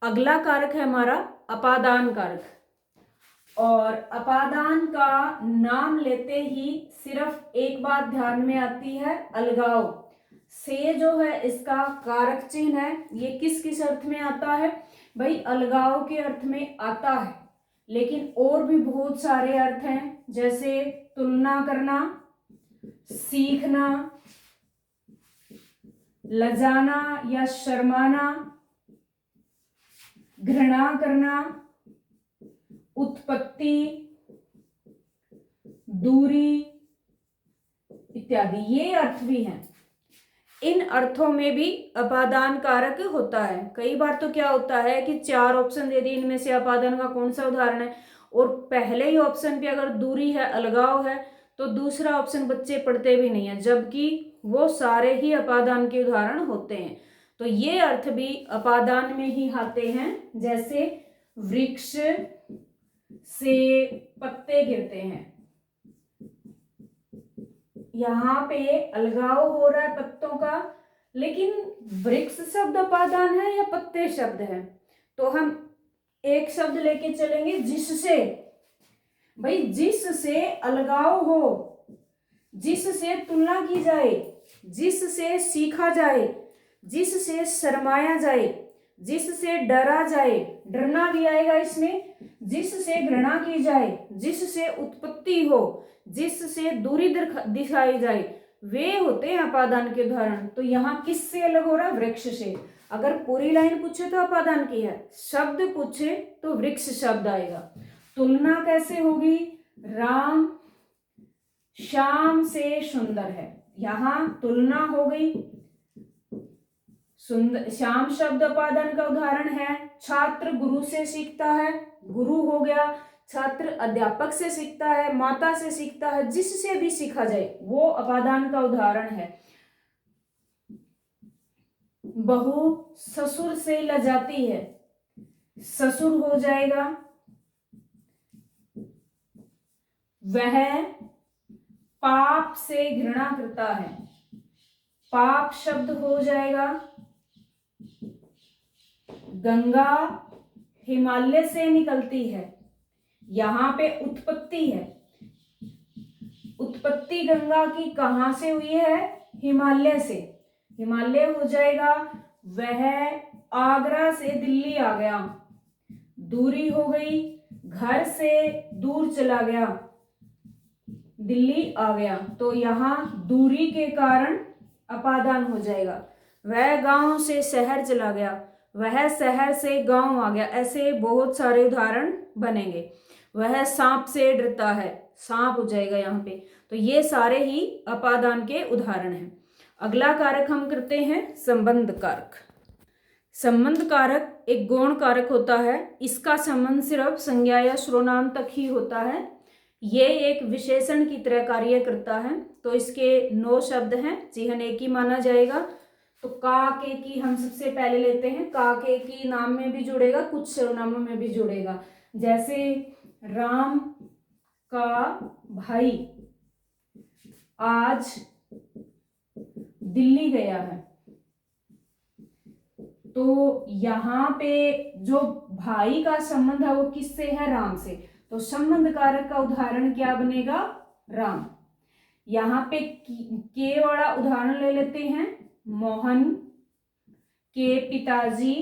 अगला कारक है हमारा अपादान कारक। और अपादान का नाम लेते ही सिर्फ एक बात ध्यान में आती है, अलगाव। से जो है इसका कारक चिन्ह है, ये किस किस अर्थ में आता है भाई? अलगाव के अर्थ में आता है, लेकिन और भी बहुत सारे अर्थ हैं, जैसे तुलना करना, सीखना, लजाना या शर्माना, घृणा करना, उत्पत्ति, दूरी इत्यादि, ये अर्थ भी हैं। इन अर्थों में भी अपादान कारक होता है। कई बार तो क्या होता है कि 4 ऑप्शन दे दिए, इनमें से अपादान का कौन सा उदाहरण है, और पहले ही ऑप्शन पे अगर दूरी है, अलगाव है, तो दूसरा ऑप्शन बच्चे पढ़ते भी नहीं है, जबकि वो सारे ही अपादान के उदाहरण होते हैं। तो ये अर्थ भी अपादान में ही आते हैं, जैसे वृक्ष से पत्ते गिरते हैं, यहाँ पे अलगाव हो रहा है पत्तों का, लेकिन वृक्ष शब्द अपादान है या पत्ते शब्द है? तो हम एक शब्द लेके चलेंगे, जिससे। भाई जिससे अलगाव हो, जिससे तुलना की जाए, जिससे सीखा जाए, जिससे शर्माया जाए, जिससे डरा जाए, डरना भी आएगा इसमें, जिससे घृणा की जाए, जिससे उत्पत्ति हो, जिससे दूरी दिखाई जाए, वे होते हैं अपादान के उदाहरण। तो यहाँ किससे अलग हो रहा है? वृक्ष से। अगर पूरी लाइन पूछे तो अपादान की है, शब्द पूछे तो वृक्ष शब्द आएगा। तुलना कैसे होगी? राम श्याम से सुंदर है, यहाँ तुलना हो गई। सुंदर, श्याम शब्द अपादान का उदाहरण है। छात्र गुरु से सीखता है, गुरु हो गया। छात्र अध्यापक से सीखता है, माता से सीखता है, जिससे भी सीखा जाए वो अपादान का उदाहरण है। बहू ससुर से लजाती है, ससुर हो जाएगा। वह पाप से घृणा करता है, पाप शब्द हो जाएगा। गंगा हिमालय से निकलती है, यहाँ पे उत्पत्ति है। उत्पत्ति गंगा की कहाँ से हुई है? हिमालय से, हिमालय हो जाएगा। वह आगरा से दिल्ली आ गया, दूरी हो गई। घर से दूर चला गया, दिल्ली आ गया, तो यहाँ दूरी के कारण अपादान हो जाएगा। वह गांव से शहर चला गया, वह शहर से गांव आ गया, ऐसे बहुत सारे उदाहरण बनेंगे। वह सांप से डरता है, सांप हो जाएगा यहाँ पे। तो ये सारे ही अपादान के उदाहरण हैं। अगला कारक हम करते हैं संबंध कारक। संबंध कारक एक गौण कारक होता है, इसका संबंध सिर्फ संज्ञा या सर्वनाम तक ही होता है। ये एक विशेषण की तरह कार्य करता है। तो इसके 9 शब्द हैं, चिन्ह एक ही माना जाएगा। तो का के की हम सबसे पहले लेते हैं। का के की नाम में भी जुड़ेगा, कुछ सर्वनामों में भी जुड़ेगा। जैसे राम का भाई आज दिल्ली गया है, तो यहाँ पे जो भाई का संबंध है वो किससे है? राम से। तो संबंध कारक का उदाहरण क्या बनेगा? राम। यहाँ पे के वाला उदाहरण ले लेते हैं। मोहन के पिताजी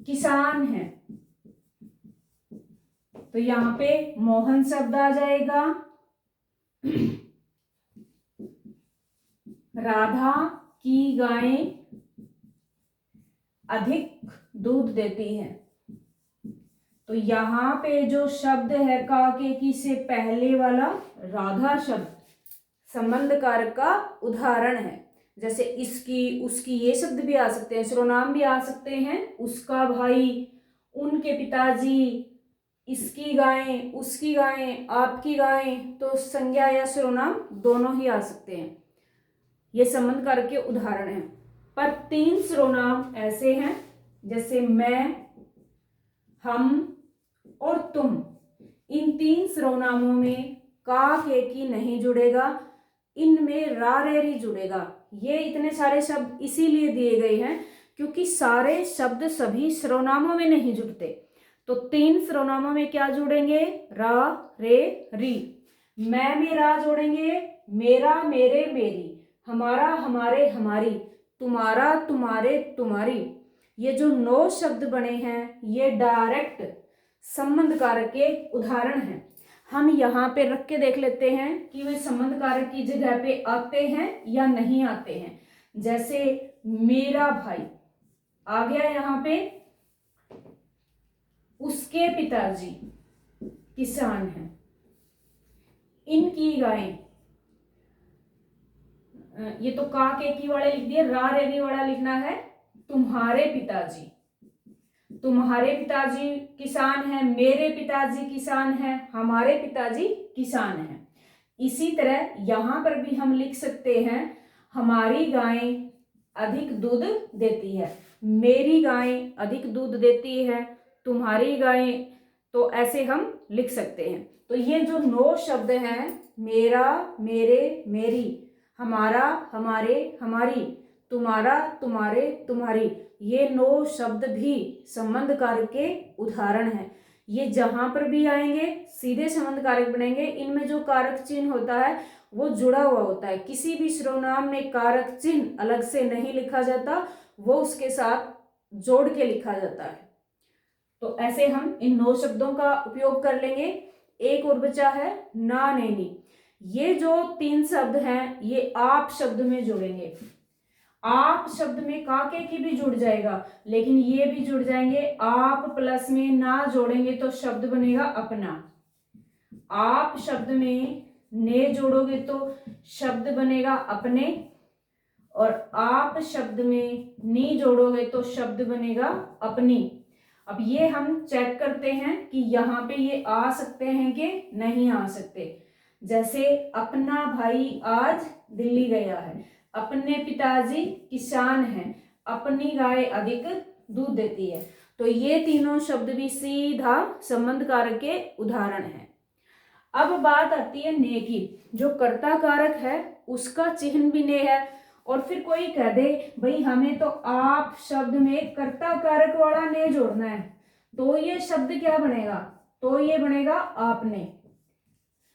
किसान हैं, तो यहाँ पे मोहन शब्द आ जाएगा। राधा की गायें अधिक दूध देती हैं, तो यहाँ पे जो शब्द है का के की से पहले वाला राधा शब्द संबंध कारक का उदाहरण है। जैसे इसकी, उसकी, ये शब्द भी आ सकते हैं, सर्वनाम भी आ सकते हैं। उसका भाई, उनके पिताजी, इसकी गायें, उसकी गायें, आपकी गायें, तो संज्ञा या सर्वनाम दोनों ही आ सकते हैं। ये संबंध कारक के उदाहरण हैं। पर 3 सर्वनाम ऐसे हैं, जैसे मैं, हम और तुम। इन 3 सर्वनामों में का के की नहीं जुड़ेगा, इनमें रा रे री जुड़ेगा। ये इतने सारे शब्द इसीलिए दिए गए हैं क्योंकि सारे शब्द सभी सर्वनामों में नहीं जुड़ते। तो 3 सर्वनामों में क्या जोड़ेंगे? रा, रे, री। मैं मेरा जोड़ेंगे, मेरा, मेरे, मेरी, हमारा, हमारे, हमारी, तुम्हारा, तुम्हारे, तुम्हारी। ये जो 9 शब्द बने हैं ये डायरेक्ट संबंध कारक के उदाहरण हैं। हम यहाँ पे रख के देख लेते हैं कि वे संबंध कारक की जगह पे आते हैं या नहीं आते हैं। जैसे मेरा भाई आ गया यहाँ पे, उसके पिताजी किसान हैं, इनकी गायें, ये तो का के की वाले लिख दिए, रा रेगी वाला लिखना है तुम्हारे पिताजी। तुम्हारे पिताजी किसान हैं, मेरे पिताजी किसान हैं, हमारे पिताजी किसान हैं। इसी तरह यहां पर भी हम लिख सकते हैं हमारी गायें अधिक दूध देती है, मेरी गायें अधिक दूध देती है, तुम्हारी गायें, तो ऐसे हम लिख सकते हैं। तो ये जो 9 शब्द हैं, मेरा, मेरे, मेरी, हमारा, हमारे, हमारी, तुम्हारा, तुम्हारे, तुम्हारी, ये 9 शब्द भी संबंध कारक के उदाहरण हैं। ये जहां पर भी आएंगे सीधे संबंध कारक बनेंगे। इनमें जो कारक चिन्ह होता है वो जुड़ा हुआ होता है। किसी भी सर्वनाम में कारक चिन्ह अलग से नहीं लिखा जाता, वो उसके साथ जोड़ के लिखा जाता है। तो ऐसे हम इन 9 शब्दों का उपयोग कर लेंगे। एक और बचा है ना, नैनी। ये जो 3 शब्द हैं ये आप शब्द में जुड़ेंगे। आप शब्द में काके की भी जुड़ जाएगा, लेकिन ये भी जुड़ जाएंगे। आप प्लस में ना जोड़ेंगे तो शब्द बनेगा अपना। आप शब्द में ने जोड़ोगे तो शब्द बनेगा अपने, और आप शब्द में नी जोड़ोगे तो शब्द बनेगा अपनी। अब ये हम चेक करते हैं कि यहाँ पे ये आ सकते हैं कि नहीं आ सकते। जैसे अपना भाई आज दिल्ली गया है, अपने पिताजी किसान हैं, अपनी गाय अधिक दूध देती है। तो ये तीनों शब्द भी सीधा संबंध कारक के उदाहरण हैं। अब बात आती है ने की। जो कर्ता कारक है उसका चिन्ह भी ने है, और फिर कोई कह दे भाई हमें तो आप शब्द में कर्ता कारक वाला ने जोड़ना है, तो ये शब्द क्या बनेगा? तो ये बनेगा आपने।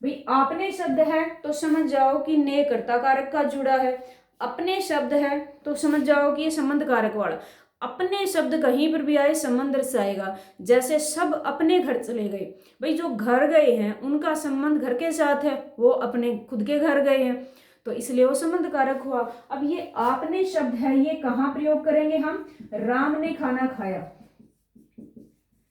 भाई आपने शब्द है तो समझ जाओ कि ने कर्ता कारक का जुड़ा है, अपने शब्द है तो समझ जाओ कि ये संबंध कारक वाला। अपने शब्द कहीं पर भी आए संबंध दर्शाएगा। जैसे सब अपने घर चले गए, भाई जो घर गए हैं उनका संबंध घर के साथ है, वो अपने खुद के घर गए हैं, तो इसलिए वो संबंध कारक हुआ। अब ये आपने शब्द है, ये कहाँ प्रयोग करेंगे हम? राम ने खाना खाया,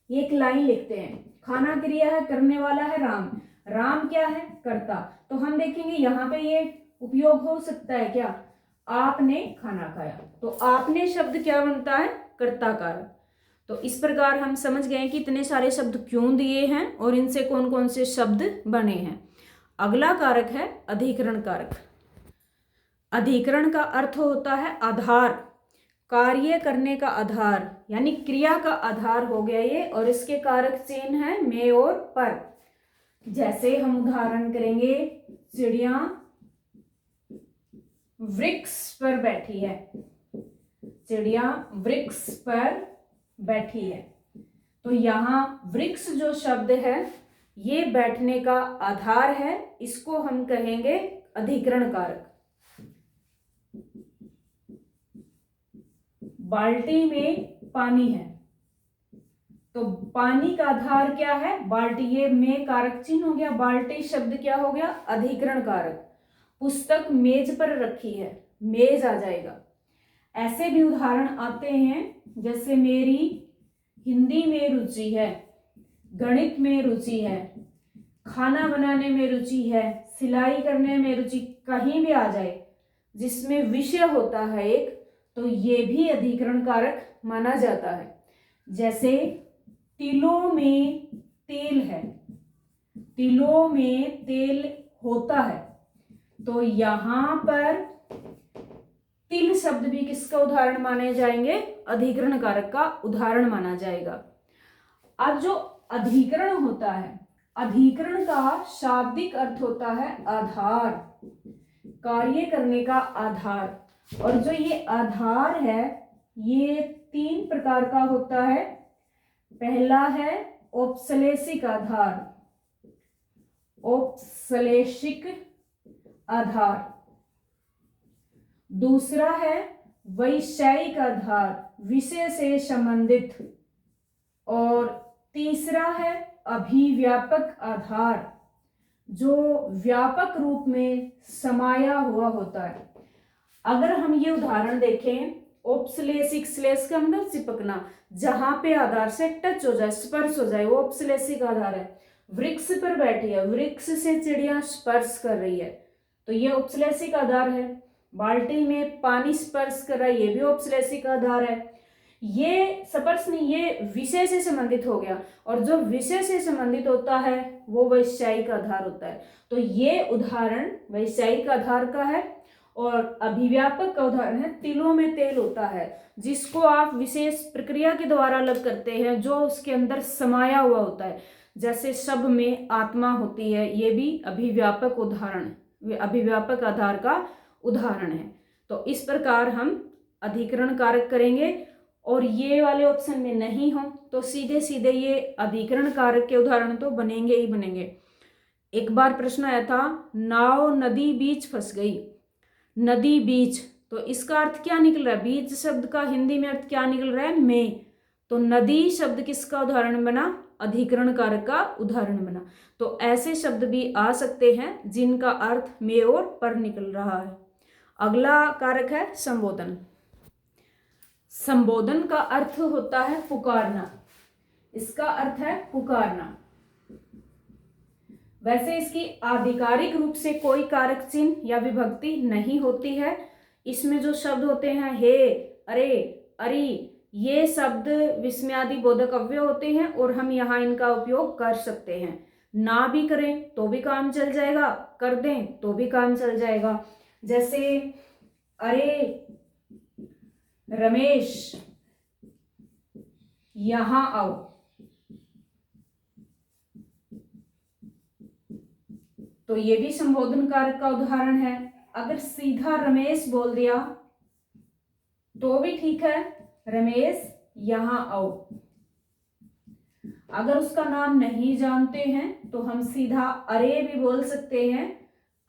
ये एक लाइन लिखते हैं। खाना क्रिया है, करने वाला है राम, राम क्या है? कर्ता। तो हम देखेंगे यहाँ पे ये उपयोग हो सकता है क्या? आपने खाना खाया, तो आपने शब्द क्या बनता है? कर्ता कारक। तो इस प्रकार हम समझ गए कि इतने सारे शब्द क्यों दिए हैं और इनसे कौन कौन से शब्द बने हैं। अगला कारक है अधिकरण कारक। अधिकरण का अर्थ होता है आधार, कार्य करने का आधार, यानी क्रिया का आधार हो गया ये, और इसके कारक चिन्ह है में और पर। जैसे हम उदाहरण करेंगे, चिड़िया वृक्ष पर बैठी है, चिड़िया वृक्ष पर बैठी है। तो यहाँ वृक्ष जो शब्द है ये बैठने का आधार है, इसको हम कहेंगे अधिकरण कारक। बाल्टी में पानी है, तो पानी का आधार क्या है? बाल्टी। ये में कारक चिन्ह हो गया, बाल्टी शब्द क्या हो गया? अधिकरण कारक। पुस्तक मेज पर रखी है, मेज आ जाएगा। ऐसे भी उदाहरण आते हैं, जैसे मेरी हिंदी में रुचि है, गणित में रुचि है, खाना बनाने में रुचि है, सिलाई करने में रुचि, कहीं भी आ जाए जिसमें विषय होता है एक, तो ये भी अधिकरण कारक माना जाता है। जैसे तिलों में तेल है, तिलों में तेल होता है, तो यहां पर तिल शब्द भी किसका उदाहरण माने जाएंगे? अधिकरण कारक का उदाहरण माना जाएगा। अब जो अधिकरण होता है, अधिकरण का शाब्दिक अर्थ होता है आधार, कार्य करने का आधार। और जो ये आधार है ये 3 प्रकार का होता है। पहला है औपश्लेषिक आधार, औपश्लेषिक आधार। दूसरा है वैषयिक आधार, विषय से संबंधित। और तीसरा है अभिव्यापक आधार, जो व्यापक रूप में समाया हुआ होता है। अगर हम ये उदाहरण देखें, औपश्लेषिक, श्लेष का मतलब चिपकना, जहां पे आधार से टच हो जाए, स्पर्श हो जाए, वो औपश्लेषिक आधार है। वृक्ष पर बैठी है, वृक्ष से चिड़िया स्पर्श कर रही है, तो ये औपश्लेषिक आधार है। बाल्टी में पानी स्पर्श कर रहा है, ये भी औपश्लेषिक आधार है। ये स्पर्श नहीं, ये विषय से संबंधित हो गया, और जो विषय से संबंधित होता है वो वैषयिक आधार होता है। तो ये उदाहरण वैषयिक आधार का है। और अभिव्यापक का उदाहरण है तिलों में तेल होता है, जिसको आप विशेष प्रक्रिया के द्वारा अलग करते हैं, जो उसके अंदर समाया हुआ होता है। जैसे शब्द में आत्मा होती है, ये भी अभिव्यापक उदाहरण, अभिव्यापक आधार का उदाहरण है। तो इस प्रकार हम अधिकरण कारक करेंगे, और ये वाले ऑप्शन में नहीं हो तो सीधे सीधे ये अधिकरण कारक के उदाहरण तो बनेंगे ही बनेंगे। एक बार प्रश्न आया था, नाव नदी बीच फंस गई। नदी बीच, तो इसका अर्थ क्या निकल रहा है? बीच शब्द का हिंदी में अर्थ क्या निकल रहा है? में। तो नदी शब्द किसका उदाहरण बना? अधिकरण कारक का उदाहरण बना। तो ऐसे शब्द भी आ सकते हैं जिनका अर्थ में और पर निकल रहा है। अगला कारक है संबोधन। संबोधन का अर्थ होता है पुकारना। इसका अर्थ है पुकारना। वैसे इसकी आधिकारिक रूप से कोई कारक चिन्ह या विभक्ति नहीं होती है। इसमें जो शब्द होते हैं हे, अरे, अरी, ये शब्द विस्मयादि बोधक अव्यय होते हैं, और हम यहाँ इनका उपयोग कर सकते हैं। ना भी करें तो भी काम चल जाएगा, कर दें तो भी काम चल जाएगा। जैसे अरे रमेश यहां आओ, तो ये भी संबोधन कारक का उदाहरण है। अगर सीधा रमेश बोल दिया तो भी ठीक है, रमेश यहां आओ। अगर उसका नाम नहीं जानते हैं तो हम सीधा अरे भी बोल सकते हैं,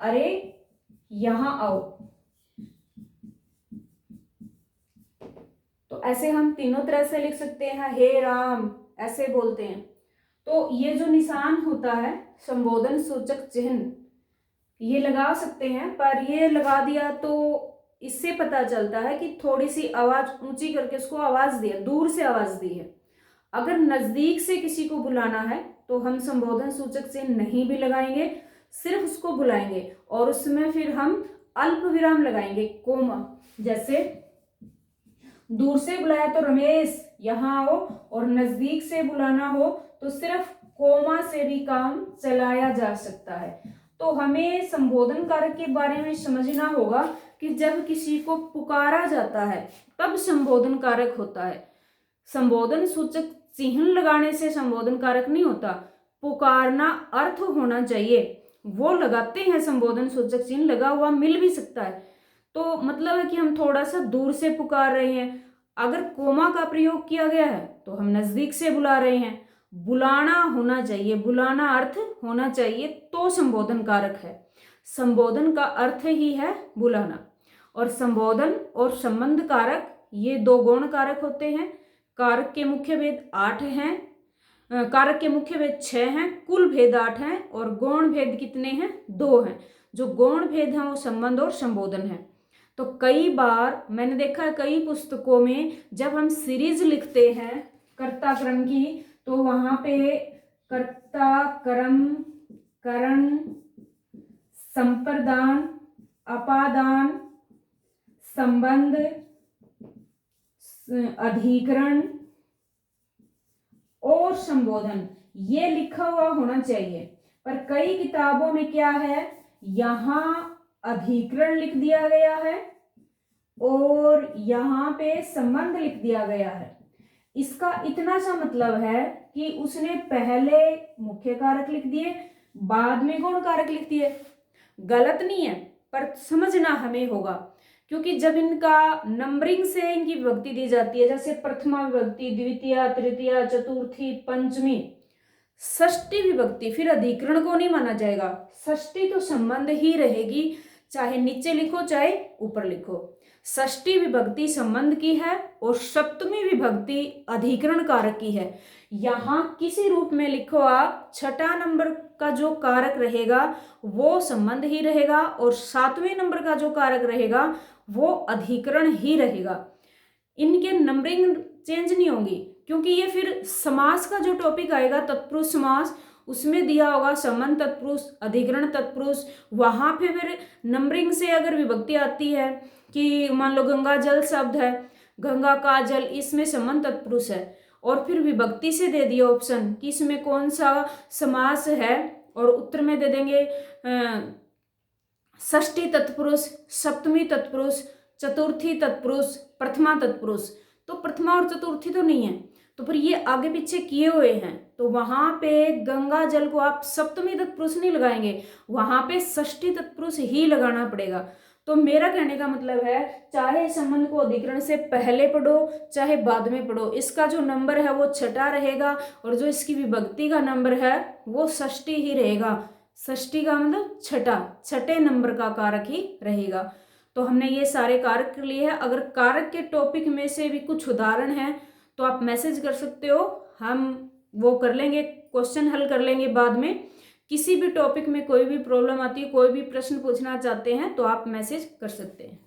अरे यहां आओ। तो ऐसे हम तीनों तरह से लिख सकते हैं, हे राम, ऐसे बोलते हैं। तो ये जो निशान होता है संबोधन सूचक चिन्ह, ये लगा सकते हैं, पर ये लगा दिया तो इससे पता चलता है कि थोड़ी सी आवाज ऊंची करके उसको आवाज दिया, दूर से आवाज दी है। अगर नजदीक से किसी को बुलाना है तो हम संबोधन सूचक चिन्ह नहीं भी लगाएंगे, सिर्फ उसको बुलाएंगे, और उसमें फिर हम अल्प विराम लगाएंगे, कोमा। जैसे दूर से बुलाया तो रमेश यहाँ आओ, और नजदीक से बुलाना हो तो सिर्फ कोमा से भी काम चलाया जा सकता है। तो हमें संबोधन कारक के बारे में समझना होगा कि जब किसी को पुकारा जाता है तब संबोधन कारक होता है। संबोधन सूचक चिन्ह लगाने से संबोधन कारक नहीं होता, पुकारना अर्थ होना चाहिए, वो लगाते हैं। संबोधन सूचक चिन्ह लगा हुआ मिल भी सकता है, तो मतलब है कि हम थोड़ा सा दूर से पुकार रहे हैं। अगर कोमा का प्रयोग किया गया है तो हम नजदीक से बुला रहे हैं। बुलाना होना चाहिए, बुलाना अर्थ होना चाहिए, तो संबोधन कारक है। संबोधन का अर्थ ही है बुलाना। और संबोधन और संबंध कारक ये 2 गौण कारक होते हैं। कारक के मुख्य भेद 8 हैं, कारक के मुख्य भेद 6 हैं, कुल भेद 8 हैं, और गौण भेद कितने हैं? 2 हैं। जो गौण भेद हैं वो संबंध और संबोधन है। तो कई बार मैंने देखा है कई पुस्तकों में जब हम सीरीज लिखते हैं कर्ता क्रम की, तो वहां पे कर्ता क्रम, करण, संप्रदान, अपादान, संबंध, अधिकरण और संबोधन, ये लिखा हुआ होना चाहिए। पर कई किताबों में क्या है, यहां अधिकरण लिख दिया गया है और यहाँ पे संबंध लिख दिया गया है। इसका इतना सा मतलब है कि उसने पहले मुख्य कारक लिख दिए, बाद में गौण कारक लिख दिए। गलत नहीं है, पर समझना हमें होगा क्योंकि जब इनका नंबरिंग से इनकी विभक्ति दी जाती है, जैसे प्रथमा विभक्ति, द्वितीया, तृतीया, चतुर्थी, पंचमी, षष्ठी विभक्ति, फिर अधिकरण को नहीं माना जाएगा। षष्ठी तो संबंध ही रहेगी, चाहे नीचे लिखो चाहे ऊपर लिखो। षष्ठी विभक्ति संबंध की है और सप्तमी विभक्ति अधिकरण कारक की है। यहाँ किसी रूप में लिखो आप, छठा नंबर का जो कारक रहेगा वो संबंध ही रहेगा और सातवें नंबर का जो कारक रहेगा वो अधिकरण ही रहेगा। इनके नंबरिंग चेंज नहीं होंगी, क्योंकि ये फिर समास का जो टॉपिक आएगा तत्पुरुष समास, उसमें दिया होगा संबंध तत्पुरुष, अधिकरण तत्पुरुष। वहां पे फिर नंबरिंग से अगर विभक्ति आती है कि मान लो गंगा जल शब्द है, गंगा का जल, इसमें संबंध तत्पुरुष है, और फिर विभक्ति से दे दिया ऑप्शन कि इसमें कौन सा समास है, और उत्तर में दे देंगे षष्ठी तत्पुरुष, सप्तमी तत्पुरुष, चतुर्थी तत्पुरुष, प्रथमा तत्पुरुष। तो प्रथमा और चतुर्थी तो नहीं है, तो फिर ये आगे पीछे किए हुए हैं, तो वहां पे गंगा जल को आप सप्तमी तत्पुरुष नहीं लगाएंगे, वहां पे षष्ठी तत्पुरुष ही लगाना पड़ेगा। तो मेरा कहने का मतलब है, चाहे संबंध को अधिकरण से पहले पढ़ो चाहे बाद में पढ़ो, इसका जो नंबर है वो छठा रहेगा और जो इसकी विभक्ति का नंबर है वो षष्ठी ही रहेगा। षष्ठी का मतलब छठा, छठे नंबर का कारक ही रहेगा। तो हमने ये सारे कारक कर लिए हैं। अगर कारक के टॉपिक में से भी कुछ उदाहरण है तो आप मैसेज कर सकते हो, हम वो कर लेंगे, क्वेश्चन हल कर लेंगे बाद में। किसी भी टॉपिक में कोई भी प्रॉब्लम आती है, कोई भी प्रश्न पूछना चाहते हैं तो आप मैसेज कर सकते हैं।